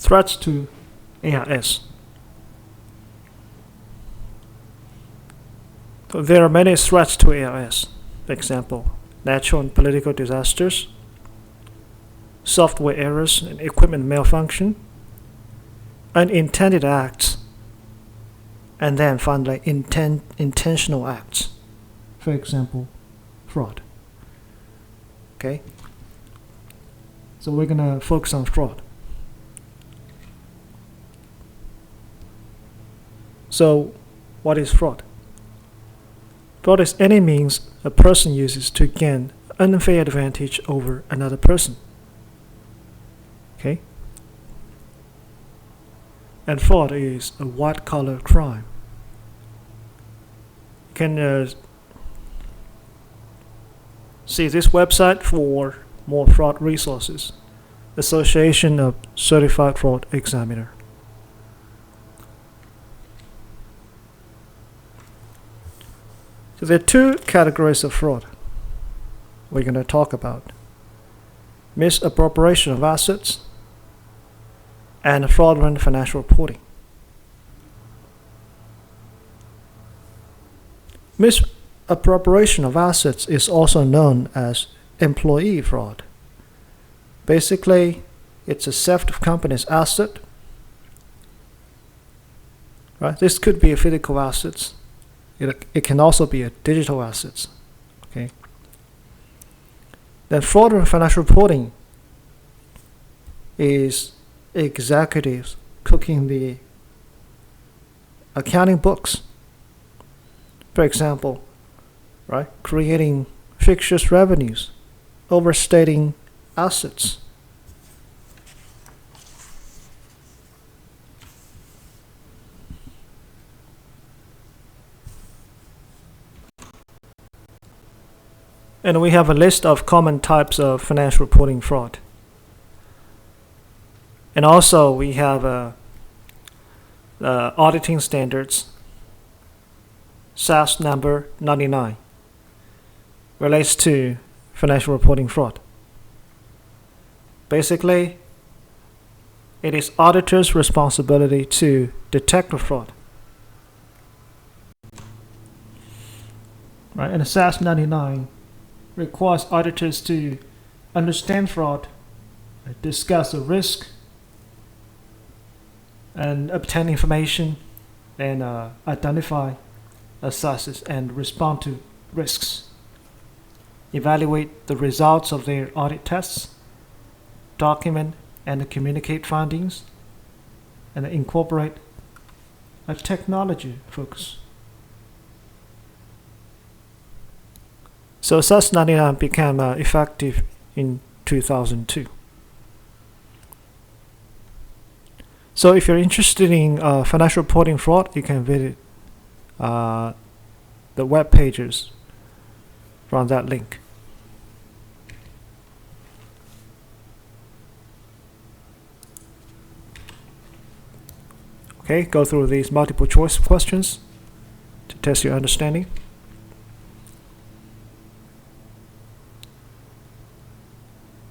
Threats to AIS. So there are many threats to AIS. For example, natural and political disasters, software errors and equipment malfunction, unintended acts, and then finally intentional acts. For example, fraud. Okay? So we're gonna focus on fraud. So, what is fraud? Fraud is any means a person uses to gain unfair advantage over another person. Okay? And fraud is a white-collar crime. You can see this website for more fraud resources. Association of Certified Fraud Examiner. So there are two categories of fraud we're going to talk about: misappropriation of assets and fraudulent financial reporting. Misappropriation of assets is also known as employee fraud. Basically, it's a theft of company's asset. Right? This could be a physical assets. It can also be a digital assets. Okay. Then fraudulent financial reporting is executives cooking the accounting books. For example, right, creating fictitious revenues, overstating assets. And we have a list of common types of financial reporting fraud. And also we have auditing standards. SAS number 99 relates to financial reporting fraud. Basically, it is auditors' responsibility to detect the fraud. Right, and SAS 99 requires auditors to understand fraud, discuss the risk, and obtain information, and identify, assess, and respond to risks. Evaluate the results of their audit tests, document and communicate findings, and incorporate a technology focus. So SAS 99 became effective in 2002. So if you're interested in financial reporting fraud, you can visit the web pages from that link. Okay, go through these multiple choice questions to test your understanding.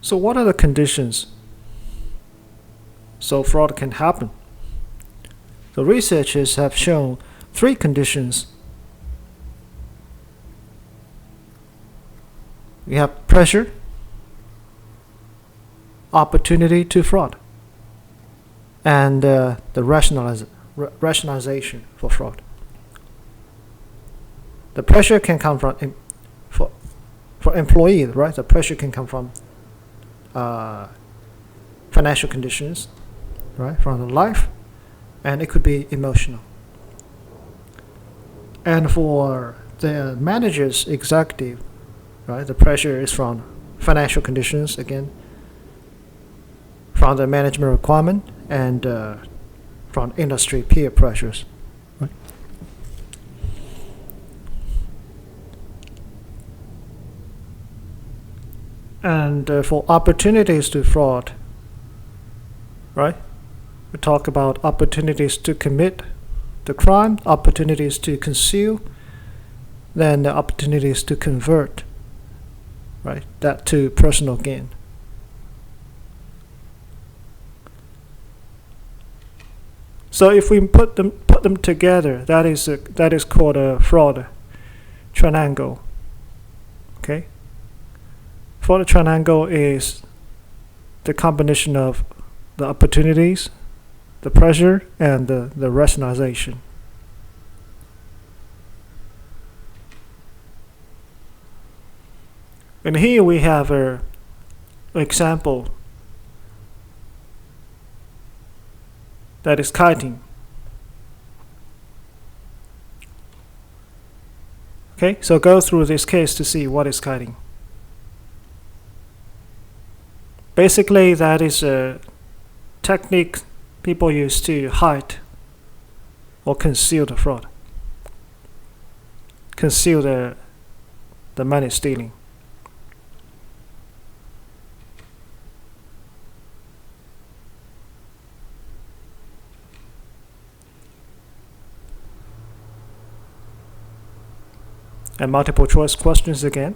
So what are the conditions so fraud can happen? The researchers have shown 3 conditions. We have pressure, opportunity to fraud, and the rationalization for fraud. The pressure can come from for employees, right? The pressure can come from financial conditions, right, from the life, and it could be emotional. And for the managers, executive, right, the pressure is from financial conditions, again, from the management requirement, and from industry peer pressures. Right? And for opportunities to fraud, right? We talk about opportunities to commit the crime, opportunities to conceal, then the opportunities to convert, right? That to personal gain. So if we put them together, that is called a fraud triangle. Okay. Fraud triangle is the combination of the opportunities, the pressure, and the rationalization. And here we have an example that is kiting. Okay, so go through this case to see what is kiting. Basically, that is a technique people use to hide or conceal the fraud, conceal the money stealing. And multiple choice questions again.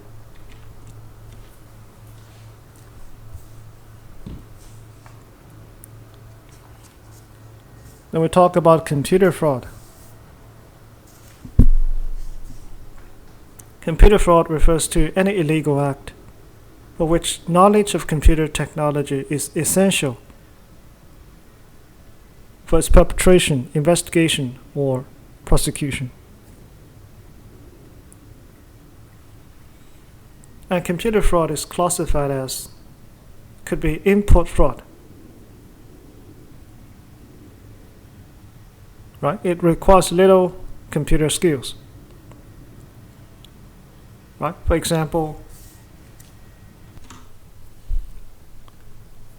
Then we talk about computer fraud. Computer fraud refers to any illegal act for which knowledge of computer technology is essential for its perpetration, investigation, or prosecution. And computer fraud is classified as, could be input fraud. Right? It requires little computer skills. Right? For example,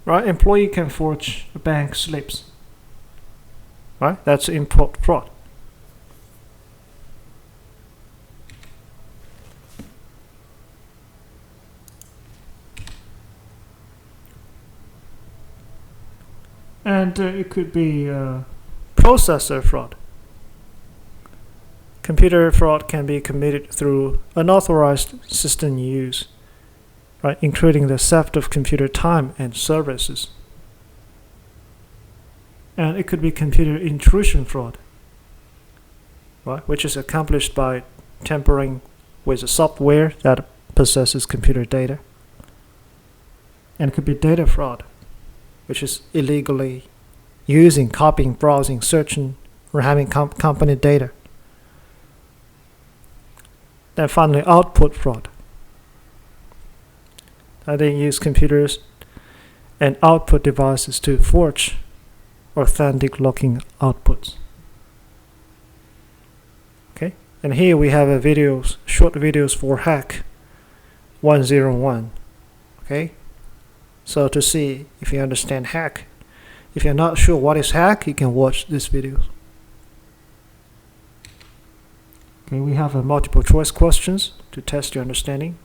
right? Employee can forge bank slips. Right? That's input fraud. And it could be processor fraud. Computer fraud can be committed through unauthorized system use, right, including the theft of computer time and services. And it could be computer intrusion fraud, right, which is accomplished by tampering with the software that possesses computer data. And it could be data fraud, which is illegally using, copying, browsing, searching, or having company data. Then finally, output fraud. They use computers and output devices to forge authentic looking outputs. Okay, and here we have short videos for hack 101. Okay, so to see if you understand hack, if you're not sure what is hack, you can watch this video. Okay, we have multiple choice questions to test your understanding.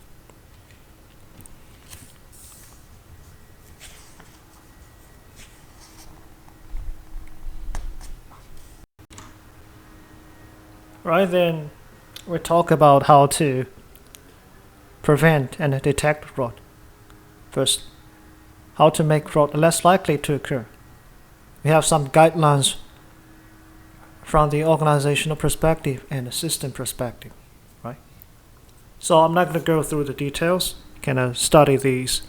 Right, then we talk about how to prevent and detect fraud. First, how to make fraud less likely to occur. We have some guidelines from the organizational perspective and the system perspective, right? So I'm not going to go through the details. You can study these.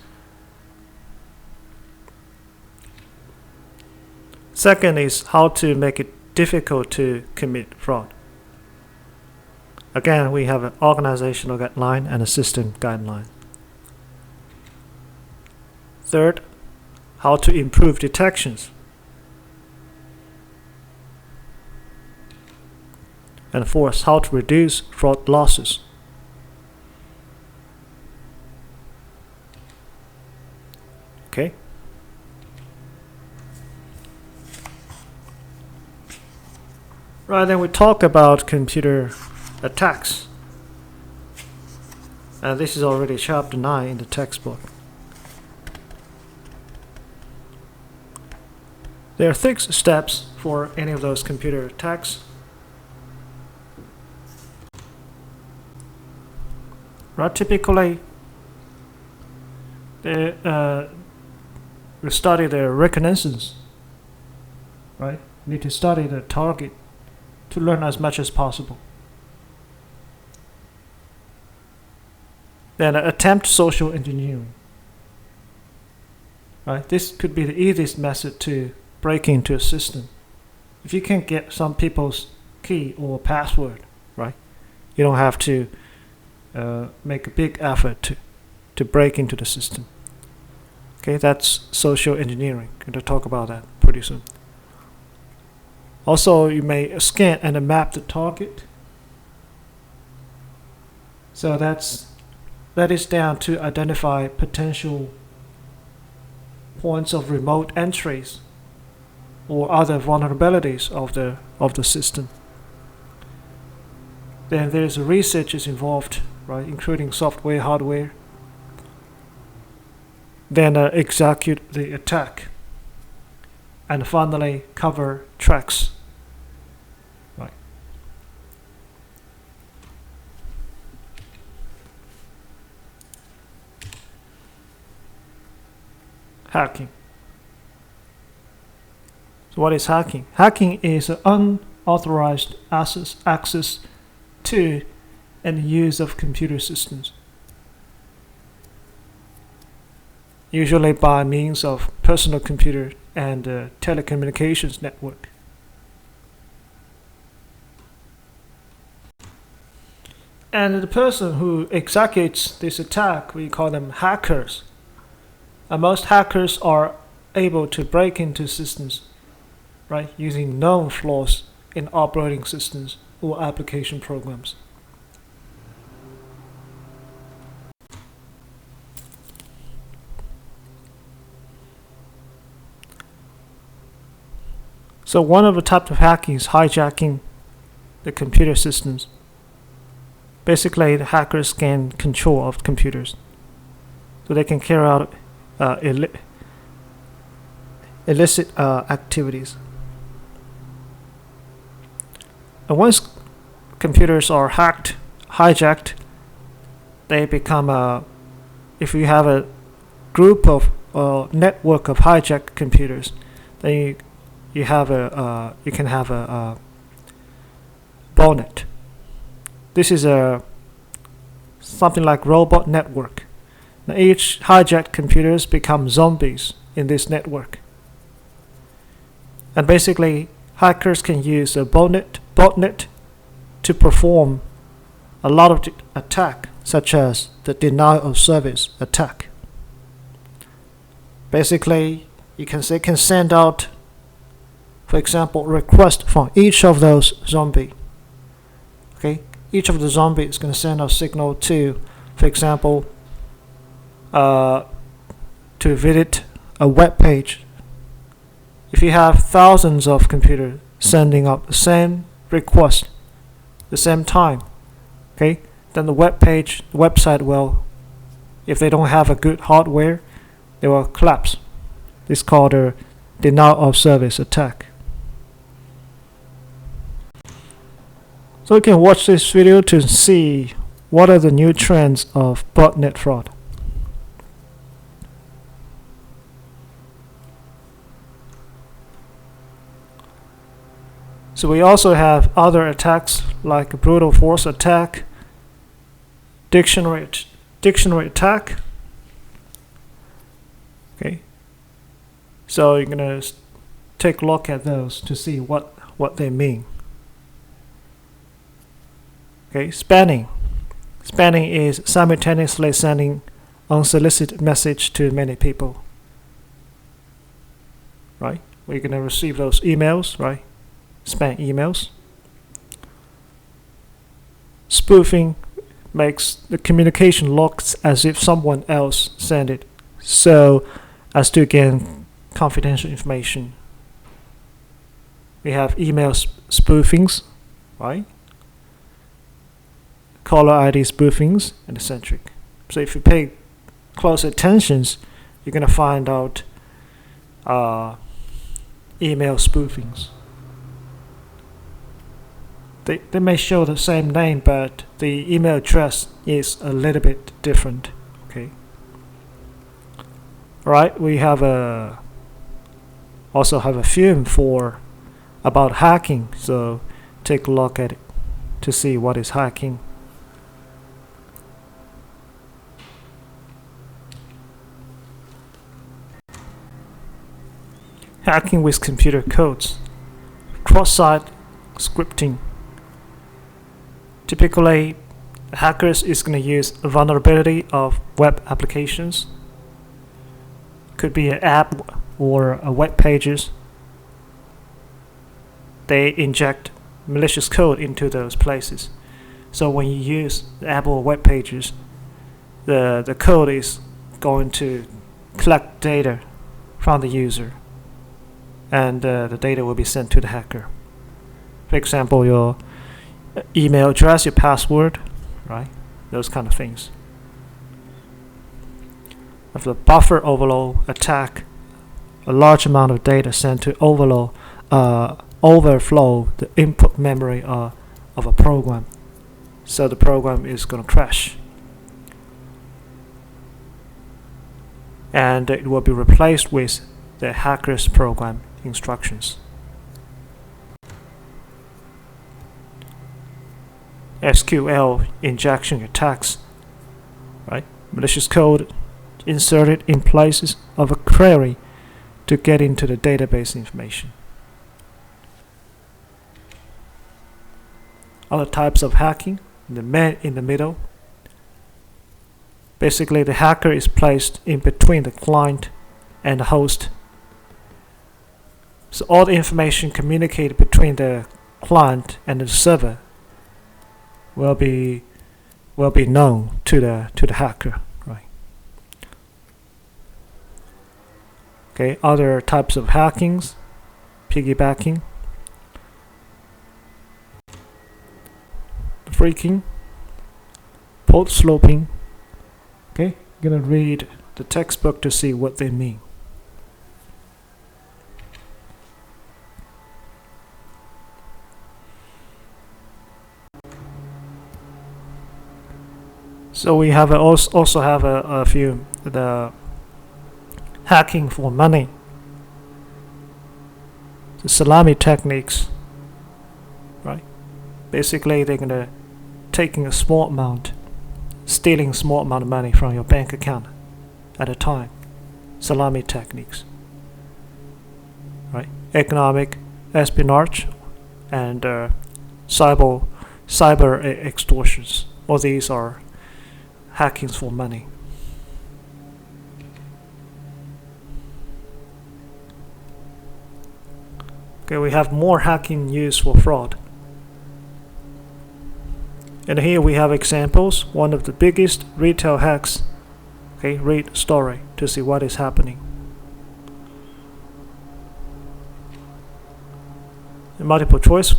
Second is how to make it difficult to commit fraud. Again, we have an organizational guideline and a system guideline. Third, how to improve detections. And fourth, how to reduce fraud losses. Okay. Right, then we talk about computer attacks. And this is already chapter 9 in the textbook. There are 6 steps for any of those computer attacks. Right, typically, we study the reconnaissance, right? You need to study the target to learn as much as possible. Then attempt social engineering. Right? This could be the easiest method to break into a system. If you can get some people's key or password, right? You don't have to make a big effort to break into the system. Okay, that's social engineering. Going to talk about that pretty soon. Also, you may scan and map the target. So that is down to identify potential points of remote entries or other vulnerabilities of the system. Then there's research is involved, right, including software, hardware. Then execute the attack, and finally cover tracks. Right. Hacking. So what is hacking? Hacking is unauthorized access to and use of computer systems, usually by means of personal computer and telecommunications network. And the person who executes this attack, we call them hackers. And most hackers are able to break into systems, right, using known flaws in operating systems or application programs. So one of the types of hacking is hijacking the computer systems. Basically, the hackers gain control of computers, so they can carry out illicit activities. And once computers are hijacked, they become if you have a group of network of hijacked computers, then you can have a botnet. This is something like robot network. Now each hijacked computers become zombies in this network. And basically, hackers can use a botnet to perform a lot of attack, such as the denial of service attack. Basically, they can send out, for example, request from each of those zombies. Okay, each of the zombies is going to send a signal to, for example, to visit a web page. If you have thousands of computers sending up the same request, the same time, okay, then the website will, if they don't have a good hardware, they will collapse. This is called a denial of service attack. So you can watch this video to see what are the new trends of botnet fraud. So we also have other attacks like brute force attack, dictionary attack. Okay, so you're gonna take a look at those to see what they mean. Okay, spamming. Spamming is simultaneously sending unsolicited message to many people. Right? We're gonna receive those emails, right? Spam emails. Spoofing makes the communication looks as if someone else sent it, so as to gain confidential information. We have email spoofings, right? Caller ID spoofings, and eccentric. So if you pay close attention, you're gonna find out email spoofings. They may show the same name, but the email address is a little bit different. Okay. All right, we have also have a film for about hacking, so take a look at it to see what is hacking. Hacking with computer codes. Cross-site scripting. Typically, hackers is going to use a vulnerability of web applications. Could be an app or a web pages. They inject malicious code into those places. So when you use the app or web pages, the code is going to collect data from the user, and the data will be sent to the hacker. For example, your email address, your password, right? Those kind of things. Of the buffer overload attack, a large amount of data sent to overflow the input memory of a program, so the program is going to crash, and it will be replaced with the hacker's program instructions. SQL injection attacks, right? Malicious code inserted in places of a query to get into the database information. Other types of hacking, the man in the middle. Basically, the hacker is placed in between the client and the host. So all the information communicated between the client and the server will be known to the hacker, right? Okay, other types of hackings, piggybacking, phreaking, port sloping. Okay, I'm gonna read the textbook to see what they mean. So we have also have a few the hacking for money, the salami techniques, right? Basically, they're gonna taking a small amount, stealing a small amount of money from your bank account at a time. Salami techniques, right? Economic espionage and cyber extortions. All these are hackings for money. Okay, we have more hacking used for fraud. And here we have examples. One of the biggest retail hacks. Okay, read story to see what is happening. Multiple choice.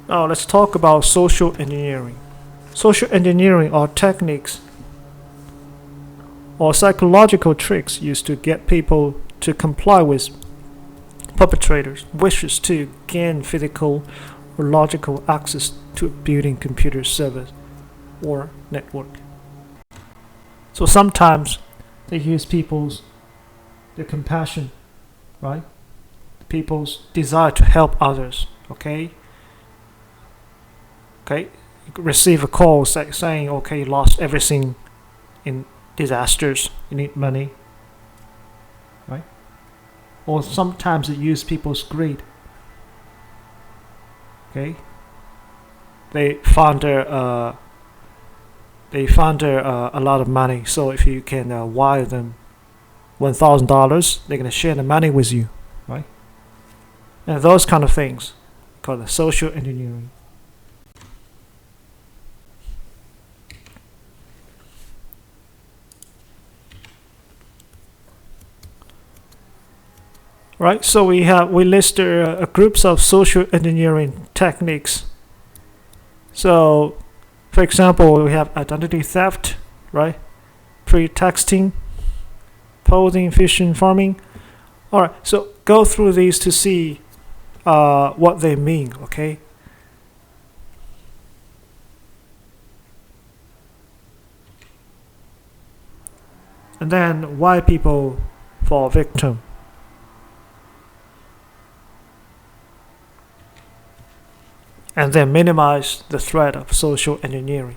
Now let's talk about social engineering. Social engineering are techniques or psychological tricks used to get people to comply with perpetrators' wishes to gain physical or logical access to a building, computer service or network. So sometimes they use their compassion, right? People's desire to help others, okay? Okay, you receive a call saying, okay, you lost everything in disasters, you need money, right? Or sometimes they use people's greed. Okay, they found a lot of money, so if you can wire them $1,000, they're gonna share the money with you, right? And those kind of things called the social engineering. Right, so we list groups of social engineering techniques. So, for example, we have identity theft, right? Pretexting, posing, phishing, farming. All right, so go through these to see what they mean. Okay. And then why people fall victim. and then minimize the threat of social engineering.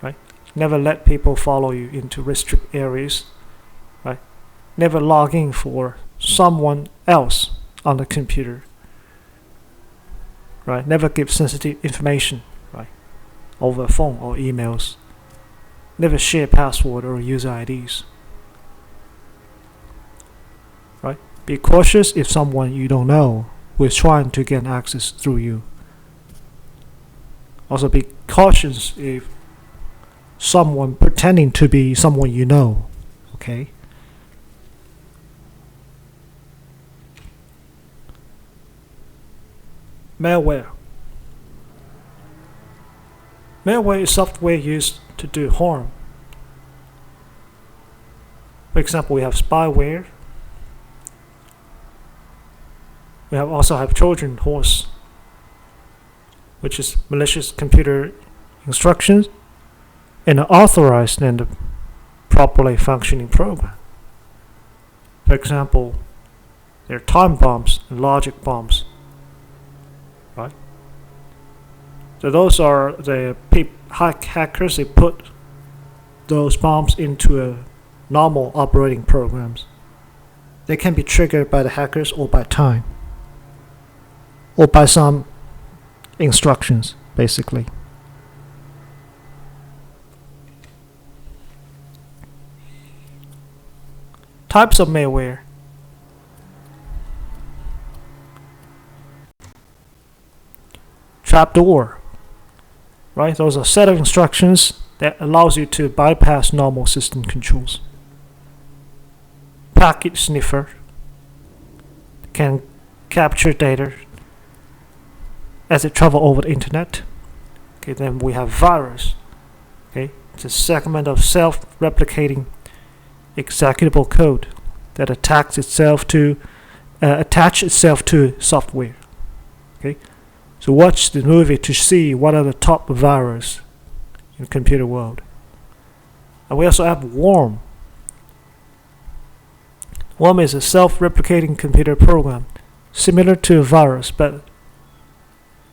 Right? Never let people follow you into restricted areas. Right? Never log in for someone else on the computer. Right? Never give sensitive information, right, over phone or emails. Never share password or user IDs. Right? Be cautious if someone you don't know who is trying to get access through you. Also be cautious if someone pretending to be someone you know. Okay? Malware. Malware is software used to do harm. For example, we have spyware. We also have Trojan horse, which is malicious computer instructions in an authorized and properly functioning program. For example, there are time bombs and logic bombs. Right? So those are the hackers. They put those bombs into normal operating programs. They can be triggered by the hackers or by time, or by some instructions, basically. Types of malware. Trapdoor. Right? Those are a set of instructions that allows you to bypass normal system controls. Packet sniffer can capture data as it travels over the internet. Okay, then we have virus. Okay, it's a segment of self-replicating executable code that attach itself to software. Okay, so watch the movie to see what are the top viruses in the computer world. And we also have worm. Worm is a self-replicating computer program similar to a virus, but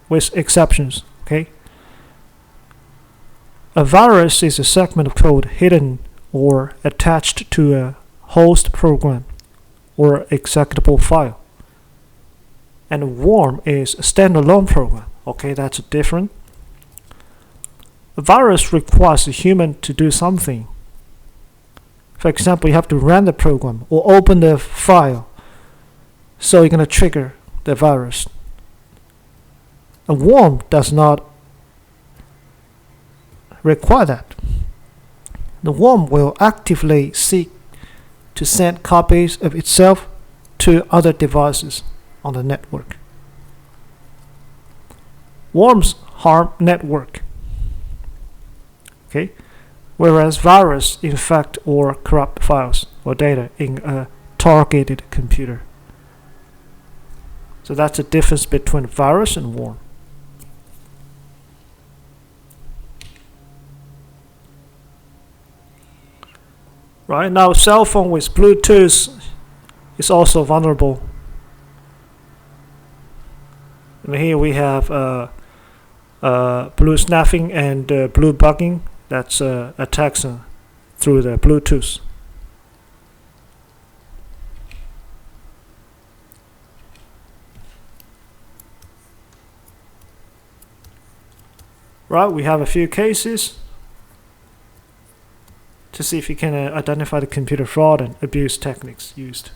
with exceptions. Okay, a virus is a segment of code hidden or attached to a host program or executable file. And a worm is a standalone program. Okay, that's different. A virus requires a human to do something. For example, you have to run the program or open the file, so you're going to trigger the virus. A worm does not require that. The worm will actively seek to send copies of itself to other devices on the network. Worms harm network. Okay, whereas virus infect or corrupt files or data in a targeted computer. So that's the difference between virus and worm. Right now, cell phone with Bluetooth is also vulnerable. And here we have blue snuffing and blue bugging. That's attacks through the Bluetooth. Right, we have a few cases to see if you can identify the computer fraud and abuse techniques used.